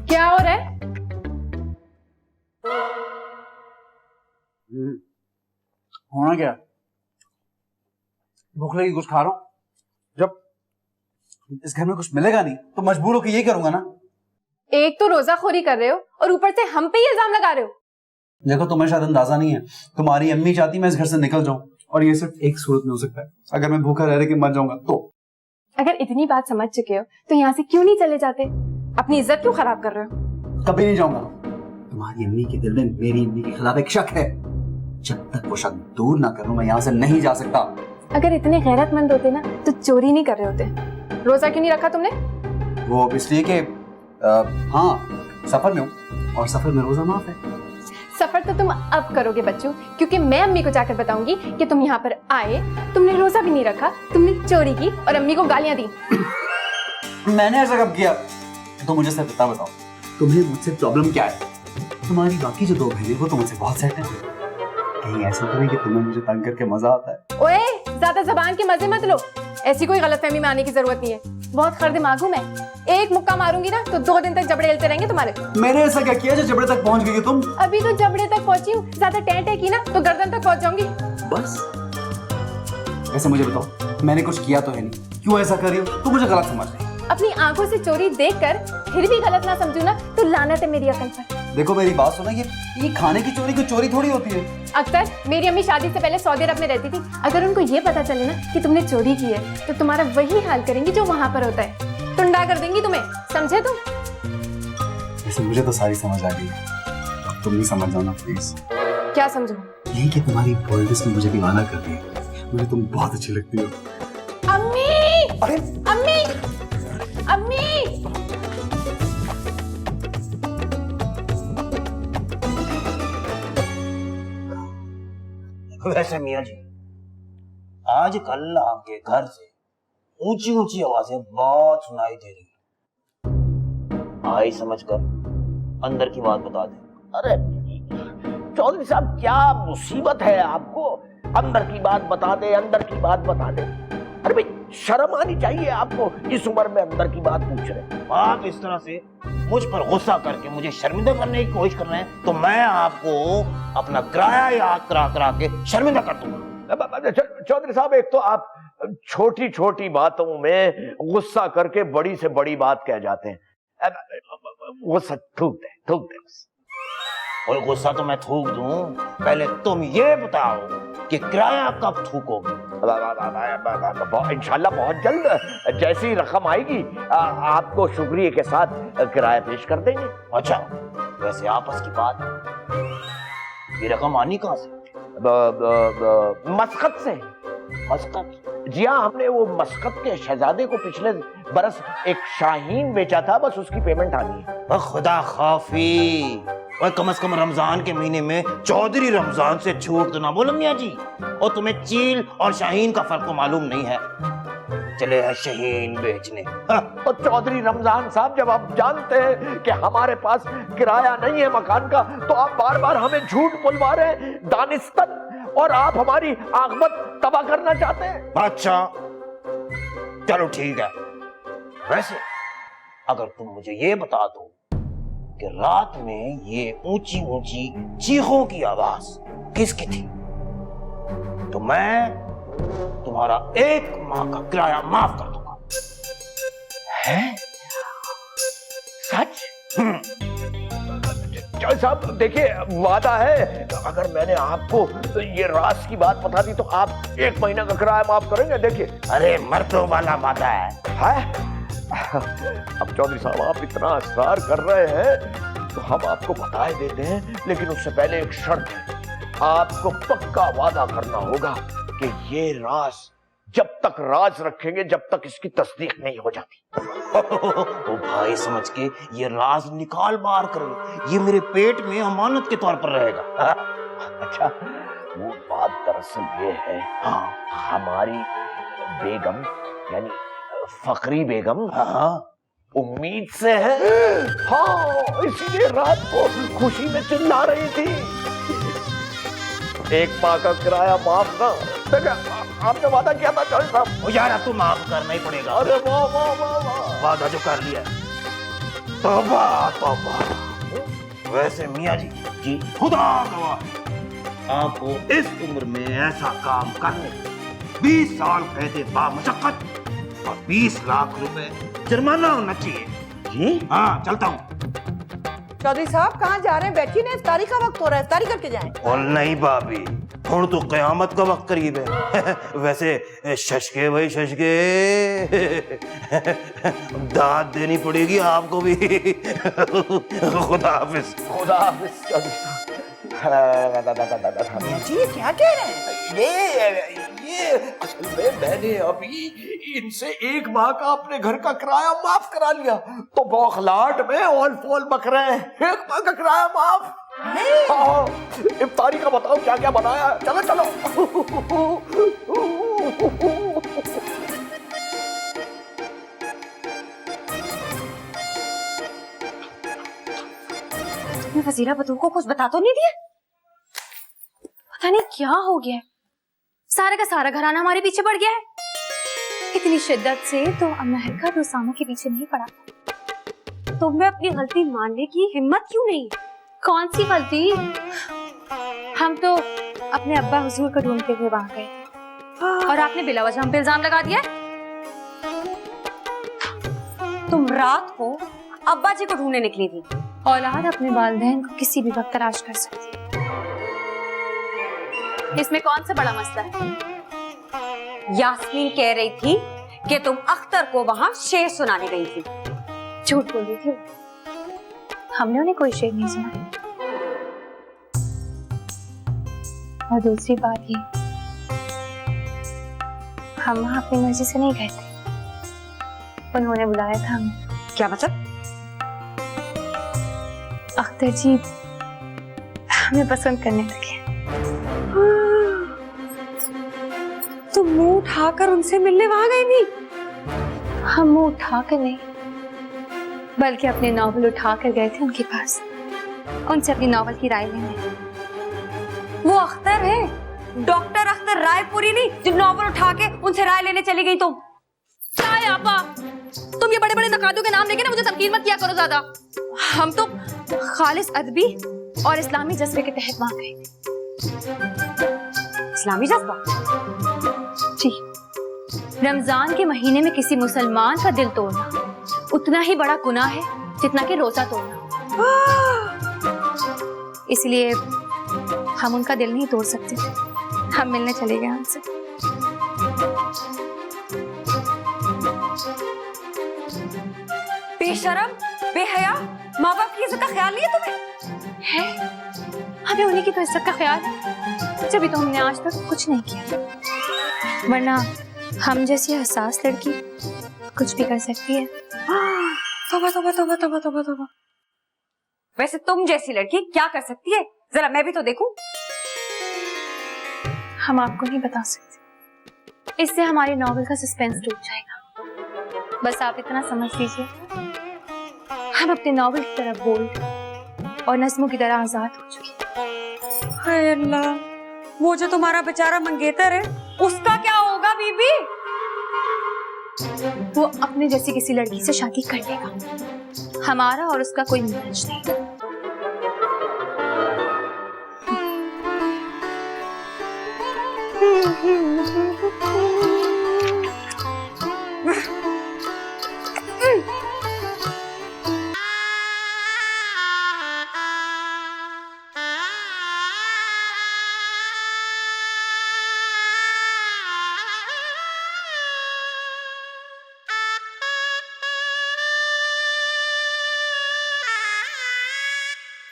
क्या हो रहा है? होना क्या? भूख लगी कुछ खा रहा हूं। जब इस घर में कुछ मिलेगा नहीं तो मजबूर होकर यही करूंगा ना। एक तो रोजाखोरी कर रहे हो और ऊपर से हम पे ही इल्जाम लगा रहे हो। देखो तुम्हें शायद अंदाजा नहीं है, तुम्हारी अम्मी चाहती मैं इस घर से निकल जाऊं, और ये सिर्फ एक सूरत में हो सकता है, अगर मैं भूखा रह के मर जाऊंगा तो। अगर इतनी बात समझ चुके हो तो यहाँ से क्यों नहीं चले जाते? अपनी इज्जत क्यों खराब कर रहे हो? कभी नहीं जाऊंगा। तुम्हारी अम्मी के दिल में मेरी अम्मी के खिलाफ एक शक है, जब तक वो शक दूर ना करूं मैं यहाँ से नहीं जा सकता। अगर इतने गैरतमंद होते ना तो चोरी नहीं कर रहे होते। रोजा क्यों नहीं रखा तुमने? वो इसलिए कि हाँ सफर में हूँ और सफर में रोजा माफ है। सफर तो तुम अब करोगे बच्चों, क्योंकि मैं अम्मी को जाकर बताऊंगी कि तुम यहाँ पर आए, तुमने रोजा भी नहीं रखा, तुमने चोरी की और अम्मी को गालियां दी। मैंने ऐसा कब किया? तो मुझे सिर्फ इतना बताओ, तुम्हें मुझसे प्रॉब्लम क्या है? तुम्हारी बाकी जो 2 बहनें वो तो मुझसे बहुत सेट है, कहीं ऐसा तो नहीं कि तुम्हें मुझे तंग करके मजा आता है? ओए, ज्यादा जबान के मजे मत लो, ऐसी कोई गलतफहमी में आने की जरूरत नहीं है। बहुत खर दिमाग हूं मैं, एक मुक्का मारूंगी ना तो 2 दिन तक जबड़े हिलते रहेंगे तुम्हारे। मैंने ऐसा क्या किया जो जबड़े तक पहुंच गई तुम? अभी तो जबड़े तक पहुंची हूँ, ज्यादा टेंटे की ना तो गर्दन तक पहुंच जाऊंगी। बस वैसे मुझे बताओ, मैंने कुछ किया तो है नहीं, क्यों ऐसा कर रही हो? तुम मुझे गलत समझ रही हो। अपनी आंखों से चोरी देखकर फिर भी गलत ना समझू ना तो लानत है मेरी अकल पर। देखो मेरी बात सुनो, ये खाने की चोरी कोई चोरी थोड़ी होती है। अख्तर, मेरी अम्मी शादी से पहले सऊदी अरब में रहती थी, अगर उनको ये पता चले ना कि तुमने चोरी की है तो तुम्हारा वही हाल करेंगी जो वहां पर होता है, टुंडा कर देंगी तुम्हें, समझे तुम? वैसे मुझे तो सारी समझ आ गई, अब तुम भी समझ जाओ ना प्लीज। क्या समझो? यही कि तुम्हारी बोल्डनेस ने मुझे दीवाना कर दिया, मुझे तुम बहुत अच्छी लगती हो। अम्मी! अरे अम्मी! अम्मी! वैसे मियाँ जी, आजकल आपके घर से ऊंची ऊंची आवाजें बहुत सुनाई दे रही है। आई समझकर अंदर की बात बता दें। अरे चौधरी साहब, क्या मुसीबत है आपको? अंदर की बात बता दे, अंदर की बात बता दे। अरे भाई, शर्म आनी चाहिए आपको, इस उम्र में अंदर की बात पूछ रहे। आप इस तरह से मुझ पर गुस्सा करके मुझे शर्मिंदा करने की कोशिश कर रहे हैं तो मैं आपको अपना किराया याद करा करा के शर्मिंदा कर दूंगा। चौधरी साहब, एक तो आप छोटी छोटी बातों में गुस्सा करके बड़ी से बड़ी बात कह जाते हैं। गुस्सा थूक दे। और गुस्सा तो मैं थूक दूं, पहले तुम ये बताओ कि किराया कब थूकोगे? इंशाल्लाह बहुत जल्द, जैसी रकम आएगी आपको शुक्रिया के साथ किराया पेश कर देंगे। अच्छा, वैसे आपस की बात, ये रकम आनी कहां से? मस्कत से। मस्कत? जी हाँ, हमने वो मस्कत के शहजादे को पिछले बरस एक शाहीन बेचा था, बस उसकी पेमेंट आनी है। खुदा खाफी, और कम से कम रमजान के महीने में चौधरी रमजान से झूठ तो ना बोलो मियाँ जी। और तुम्हें चील और शाहीन का फर्क तो मालूम नहीं है, चले हैं शाहीन बेचने। तो चौधरी रमजान साहब, जब आप जानते हैं कि हमारे पास किराया नहीं है मकान का, तो आप बार बार हमें झूठ बुलवा रहे हैं दानिस्तन, और आप हमारी आखिरत तबाह करना चाहते हैं। अच्छा चलो ठीक है। वैसे अगर तुम मुझे ये बता दो कि रात में ये ऊंची ऊंची चीखों की आवाज किसकी थी, तो मैं तुम्हारा 1 माह का किराया माफ कर दूंगा। है? सच? चौधरी साहब देखिए, वादा है अगर मैंने आपको ये राज की बात बता दी तो आप 1 महीना का किराया माफ करेंगे। देखिए। अरे मर्दों वाला वादा है। अब चौधरी साहब आप इतना असरार कर रहे हैं तो हम आपको बता ही देते हैं, लेकिन उससे पहले एक शर्त है। आपको पक्का वादा करना होगा कि ये राज जब तक राज रखेंगे जब तक इसकी तस्दीक नहीं हो जाती। ओ भाई समझ के ये राज निकाल बाहर करो, ये मेरे पेट में अमानत के तौर पर रहेगा। अच्छा, वो बात दरअसल ये है, हाँ, हमारी बेगम यानी फकरी बेगम, हाँ, उम्मीद से है, हाँ, इसीलिए रात को खुशी में चिल्ला रही थी। 1 माह का किराया माफ ना। आपने वादा किया था चौधरी साहब। ओ यार अब तो माफ करना ही पड़ेगा। अरे वाह वाह वाह वाह, वादा जो कर लिया। तौबा तौबा। वैसे मियाँ जी खुदा गवाह, आपको इस उम्र में ऐसा काम करने 20 साल कैदे बामुशक्कत और 20 लाख रुपए जुर्माना होना चाहिए। जी हाँ, चलता हूँ। चौधरी साहब कहाँ जा रहे हैं? बैठिए ना, इफ्तारी का वक्त हो रहा है, इफ्तारी करके जाएं। और नहीं भाभी, ਹੁਣ तो कयामत का वक्त करीब है। वैसे शशके भाई शशके, दाद देनी पड़ेगी आपको भी। खुदा हाफिज। खुदा हाफिज चौधरी साहब। जी क्या कह रहे हैं? ये असल में मैंने अभी इनसे 1 माह का अपने घर का किराया माफ करा लिया, तो बौखलाहट में ऑल फॉल बक रहे हैं। 1 माह का किराया माफ। हाँ, इफ्तारी का बताओ क्या क्या बनाया। चलो चलो। तुमने वजीरा बतूर को कुछ बता तो नहीं दिया? पता नहीं क्या हो गया है, सारे का सारा घराना हमारे पीछे पड़ गया है। इतनी शिद्दत से तो अमहर का उसामा के पीछे नहीं पड़ा। तुम्हें अपनी गलती मानने की हिम्मत क्यों नहीं? कौन सी गलती? हम तो अपने अब्बा हुजूर को ढूंढते हुए वहां गए और आपने बिला वजह हम पे इल्जाम लगा दिया। तुम रात को अब्बा जी को ढूंढने निकली थी। औलाद अपने वालिदैन को किसी भी वक्त तलाश कर सकती है, इसमें कौन सा बड़ा मसला है? यास्मीन कह रही थी कि तुम अख्तर को वहां शेर सुनाने गई थी। झूठ बोल रही थी, हमने उन्हें कोई शेर नहीं सुना। और दूसरी बात ये, हम वहां अपनी मर्जी से नहीं गए थे, उन्होंने बुलाया था हमें। क्या मतलब? अख्तर जी हमें पसंद करने लगे। तुम मुंह उठाकर उनसे मिलने वहां गई थी? हम मुंह उठाकर नहीं, बल्कि अपने नॉवल उठाकर गए थे उनके पास, उनसे अपनी नॉवल की राय लेने। वो अख्तर है, डॉक्टर अख्तर रायपुरी नहीं, जो नॉवल उठा के उनसे राय लेने चली गई तुम। क्या है आपा? तुम ये बड़े बड़े नकादों के नाम लेके ना मुझे तनकीद मत किया करो ज्यादा। हम तो खालिस अदबी और इस्लामी जज्बे के तहत वहां गए थे। इस्लामी जज्बा? जी, रमजान के महीने में किसी मुसलमान का दिल तोड़ना उतना ही बड़ा गुनाह है जितना कि रोजा तोड़ना। इसलिए हम उनका दिल नहीं तोड़ सकते, हम मिलने चले गए हमसे। बेशरम, बेहया, माँ बाप की इज्जत का ख्याल नहीं है तुम्हें? है, हमें उन्हीं की तो इज्जत का ख्याल है, जब भी तो हमने आज तक कुछ नहीं किया। वरना हम जैसी हसास लड़की कुछ भी कर सकती है। तौबा तौबा तौबा तौबा तौबा तौबा। वैसे तुम जैसी लड़की क्या कर सकती है, जरा मैं भी तो देखूं। हम आपको नहीं बता सकते, इससे हमारी नॉवेल का सस्पेंस टूट जाएगा। बस आप इतना समझ लीजिए, हम अपने नॉवेल की तरह बोल्ड और नज़्मों की तरह आजाद हो चुके। हाय अल्लाह, वो जो तुम्हारा बेचारा मंगेतर है उसका क्या होगा बीबी? वो अपने जैसी किसी लड़की से शादी कर लेगा, हमारा और उसका कोई मैच नहीं।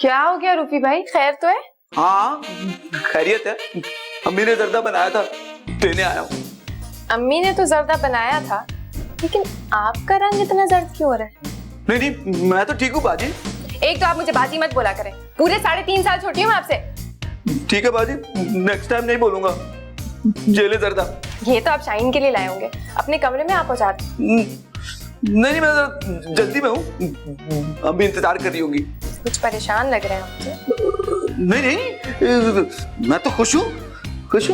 क्या हो गया रूपी भाई, खैर तो है? हाँ खैरियत है। अम्मी ने जर्दा बनाया था, देने आया हूँ। अम्मी ने तो जर्दा बनाया था, लेकिन आपका रंग इतना जर्द क्यों हो रहा है? नहीं नहीं, मैं तो ठीक हूँ बाजी। एक तो आप मुझे बाजी मत बोला करें, पूरे 3.5 साल छोटी हूँ मैं आपसे। ठीक है बाजी, नेक्स्ट टाइम नहीं बोलूंगा। जेले जर्दा। ये तो आप शाहीन के लिए लाए होंगे, अपने कमरे में आप पहुंचा दें। नहीं मैं जरा जल्दी में हूँ, अम्मी इंतजार कर रही होंगी। कुछ परेशान लग रहे हैं आपसे। नहीं मैं तो खुश हूँ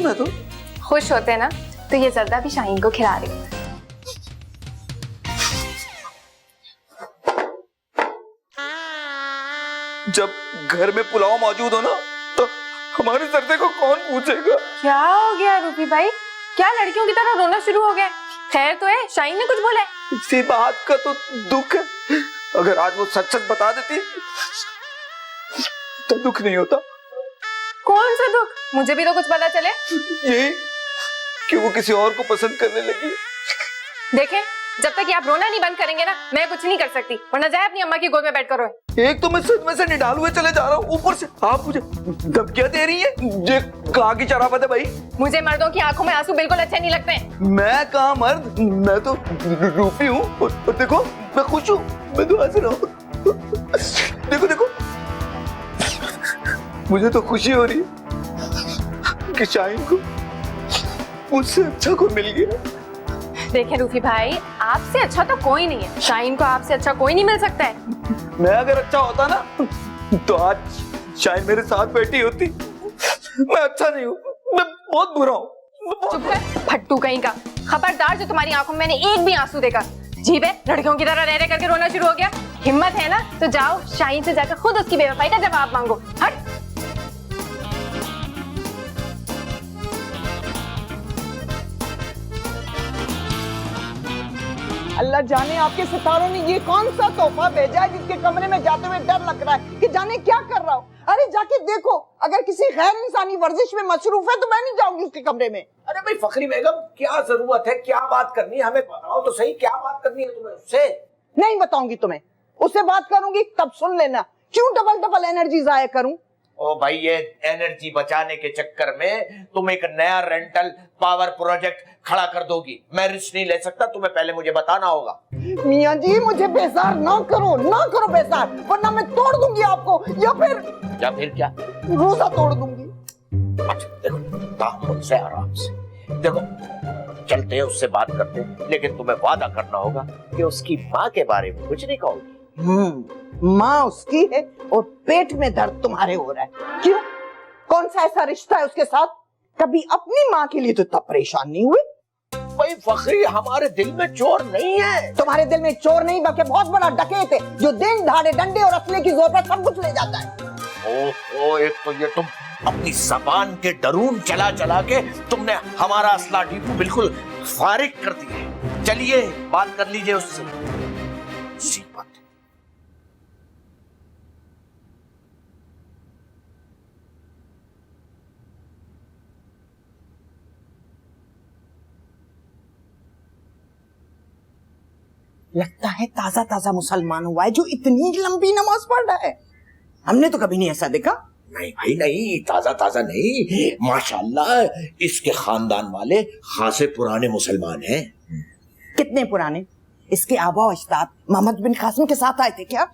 मैं तो। खुश होते हैं ना तो ये जर्दा भी शाहीन को खिला रही होते। जब घर में पुलाव मौजूद हो ना तो हमारे जर्दे को कौन पूछेगा? क्या हो गया रूपी भाई, क्या लड़कियों की तरह रोना शुरू हो गया? खैर तो है, शाहीन ने कुछ बोला है? इसी बात का तो दुख है। अगर आज वो सच सच बता देती तो दुख नहीं होता। कौन सा दुख? मुझे भी तो कुछ पता चले। यही कि वो किसी और को पसंद करने लगी। देखें, जब तक ये आप रोना नहीं बंद करेंगे ना, मैं कुछ नहीं कर सकती, वरना जाए अपनी अम्मा की गोद में बैठ कर रोए। एक तो मैं सच में से निडाल हुए चले जा रहा हूँ, ऊपर से आप मुझे धमकियां दे रही हैं। ये कहाँ की शराफत है भाई? मुझे मर्दों की आंखों में आंसू बिल्कुल अच्छे नहीं लगते हैं। मैं कहाँ मर्द, मैं तो रूपी हूँ। और देखो मैं खुश हूँ, मैं तो हंस रहा हूँ। देखो मुझे तो खुशी हो रही है कि शाहीन को मुझसे अच्छा कोई मिल गया। देखें रूफी भाई, आपसे अच्छा तो कोई नहीं है, शाहीन को आपसे अच्छा कोई नहीं मिल सकता है। मैं अगर अच्छा होता ना तो आज शाहीन मेरे साथ बैठी होती। मैं अच्छा नहीं हूँ, मैं बहुत बुरा हूँ। चुप है फट्टू कहीं का, खबरदार जो तुम्हारी आंखों में मैंने एक भी आंसू देखा। जीभ है, लड़कियों की तरह रह करके रोना शुरू हो गया। हिम्मत है ना तो जाओ शाहीन से जाकर खुद उसकी बेवफाई का जवाब मांगो। हट। अल्लाह जाने आपके सितारों ने ये कौन सा तोहफा भेजा है जिसके कमरे में जाते हुए डर लग रहा है कि जाने क्या कर रहा हो। अरे जाके देखो, अगर किसी गैर इंसानी वर्जिश में मसरूफ है तो मैं नहीं जाऊंगी उसके कमरे में। अरे भाई फखरी बेगम, क्या जरूरत है, क्या बात करनी है, हमें बताओ तो सही, क्या बात करनी है तुम्हें उससे? नहीं बताऊंगी तुम्हें, उससे बात करूंगी तब सुन लेना। क्यों डबल एनर्जी जाया करूं? ओ भाई, ये एनर्जी बचाने के चक्कर में तुम एक नया रेंटल पावर प्रोजेक्ट खड़ा कर दोगी। मैं रिस्क नहीं ले सकता, तुम्हें पहले मुझे बताना होगा। मियां जी मुझे बेजार ना करो बेजार, वरना मैं तोड़ दूंगी आपको, या फिर क्या? रोजा तोड़ दूंगी। अच्छा देखो, तामुल से आराम से देखो, चलते हैं उससे बात करते हैं, लेकिन तुम्हें वादा करना होगा कि उसकी माँ के बारे में कुछ नहीं कहोगी। माँ उसकी है और पेट में दर्द तुम्हारे हो रहा है। क्यों? कौन सा ऐसा रिश्ता है उसके साथ? कभी अपनी माँ के लिए तो तब परेशान नहीं हुए। भाई फखरी, हमारे दिल में चोर नहीं है। तुम्हारे दिल में चोर नहीं बल्कि बहुत बड़ा डकैत है जो दिन दहाड़े डंडे और असले की जोर पर सब कुछ ले जाता है। ओहो, एक तो ये तुम अपनी जबान के डरून चला के तुमने हमारा असला डिपो बिल्कुल फारिग कर दिया। चलिए बात कर लीजिए उससे। सी बात। लगता है ताजा मुसलमान हुआ है जो इतनी लंबी नमाज पढ़ रहा है। हमने तो कभी नहीं ऐसा देखा। नहीं भाई नहीं, ताजा नहीं, माशाल्लाह इसके खानदान वाले खासे पुराने मुसलमान हैं। कितने पुराने? इसके आबा अजदाद मोहम्मद बिन कासिम के साथ आए थे क्या?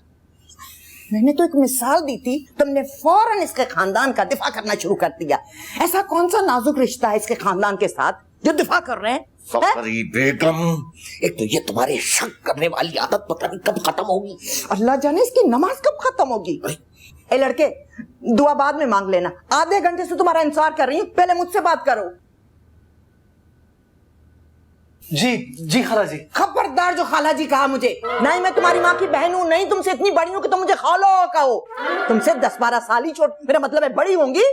मैंने तो एक मिसाल दी थी, तुमने फौरन इसके खानदान का दिफा करना शुरू कर दिया। ऐसा कौन सा नाजुक रिश्ता है इसके खानदान के साथ जो दिफा कर रहे हैं? फखरी बेगम, एक तो ये तुम्हारे शक करने वाली आदत पता नहीं कब खत्म होगी। अल्लाह जाने इसकी नमाज कब खत्म होगी। ए लड़के, दुआ बाद में मांग लेना, आधे घंटे से तुम्हारा इंतजार कर रही हूँ, पहले मुझसे बात करो। जी खाला जी। खबरदार जो खाला जी कहा मुझे, नहीं मैं तुम्हारी माँ की बहन हूँ, नहीं तुमसे इतनी बड़ी हूँ कि तुम मुझे खाला कहो। तुमसे 10-12 साल ही छोट, मेरा मतलब है बड़ी होंगी।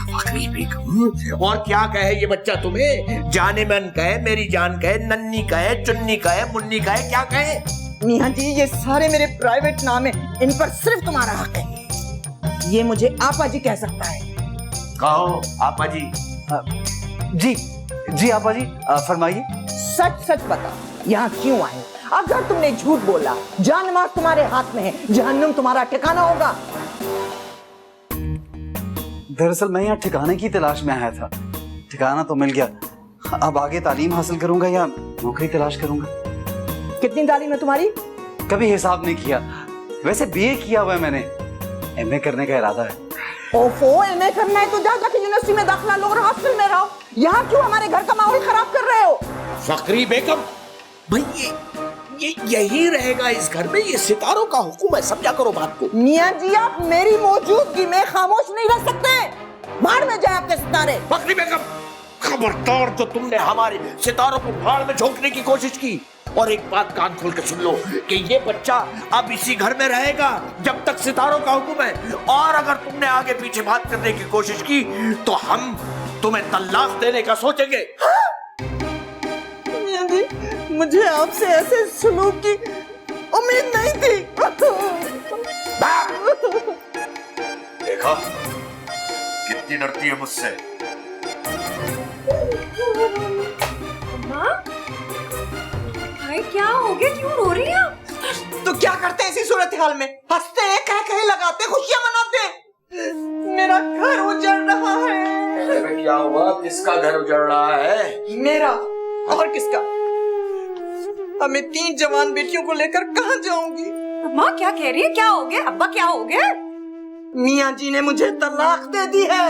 फखरी बेगम, और क्या कहे ये बच्चा तुम्हें? जाने मन कहे, मेरी जान कहे, नन्नी कहे, चुन्नी कहे, मुन्नी कहे, क्या कहे? मियां जी ये सारे मेरे प्राइवेट नाम है, इन पर सिर्फ तुम्हारा हक है। ये मुझे आपा जी कह सकता है। कहो आपा जी। जी आपा जी, फरमाइए। सच बता, यहाँ क्यों आए? अगर तुमने झूठ बोला, जान मार तुम्हारे हाथ में है, जहन्नुम तुम्हारा ठिकाना होगा। दरअसल मैं यहाँ ठिकाने की तलाश में आया था। ठिकाना तो मिल गया, अब आगे तालीम हासिल करूंगा या नौकरी तलाश करूंगा। कितनी तालीम है तुम्हारी? कभी हिसाब नहीं किया। वैसे बीए किया हुआ है मैंने, एमए करने का इरादा है। ओफो, एमए करना है तो जा जाके यूनिवर्सिटी में दाखिला लो और हॉस्टल में रहो। यहाँ क्यों हमारे घर का माहौल खराब कर रहे हो? फकरी बेगम, भाई ये यही रहेगा इस घर में, ये सितारों का हुक्म है, समझा करो बात को। मियाँ जी, आप मेरी मौजूदगी में खामोश नहीं रह सकते। भाड़ में जाए आपके सितारे। फकरी बेगम, खबरदार जो तुमने हमारे सितारों को भाड़ में झोंकने की कोशिश की। और एक बात कान खोल के सुन लो कि ये बच्चा अब इसी घर में रहेगा जब तक सितारों का हुक्म है, और अगर तुमने आगे पीछे बात करने की कोशिश की तो हम तुम्हें तलाक देने का सोचेंगे। मियाँ जी, मुझे आपसे ऐसे सलूक की उम्मीद नहीं थी। देखा कितनी डरती है मुझसे। भाई क्या हो गया, क्यों रो रही हैं? तो क्या करते हैं ऐसी सूरत हाल में? हंसते हैं, कह कहे लगाते, खुशियां मनाते हैं। मेरा घर उजड़ रहा है। क्या हुआ, किसका घर उजड़ रहा है? मेरा और किसका? अब मैं 3 जवान बेटियों को लेकर कहाँ जाऊंगी? अम्मा क्या कह रही है, क्या हो गया? अब्बा क्या हो गया? मियाँ जी ने मुझे तलाक दे दी है।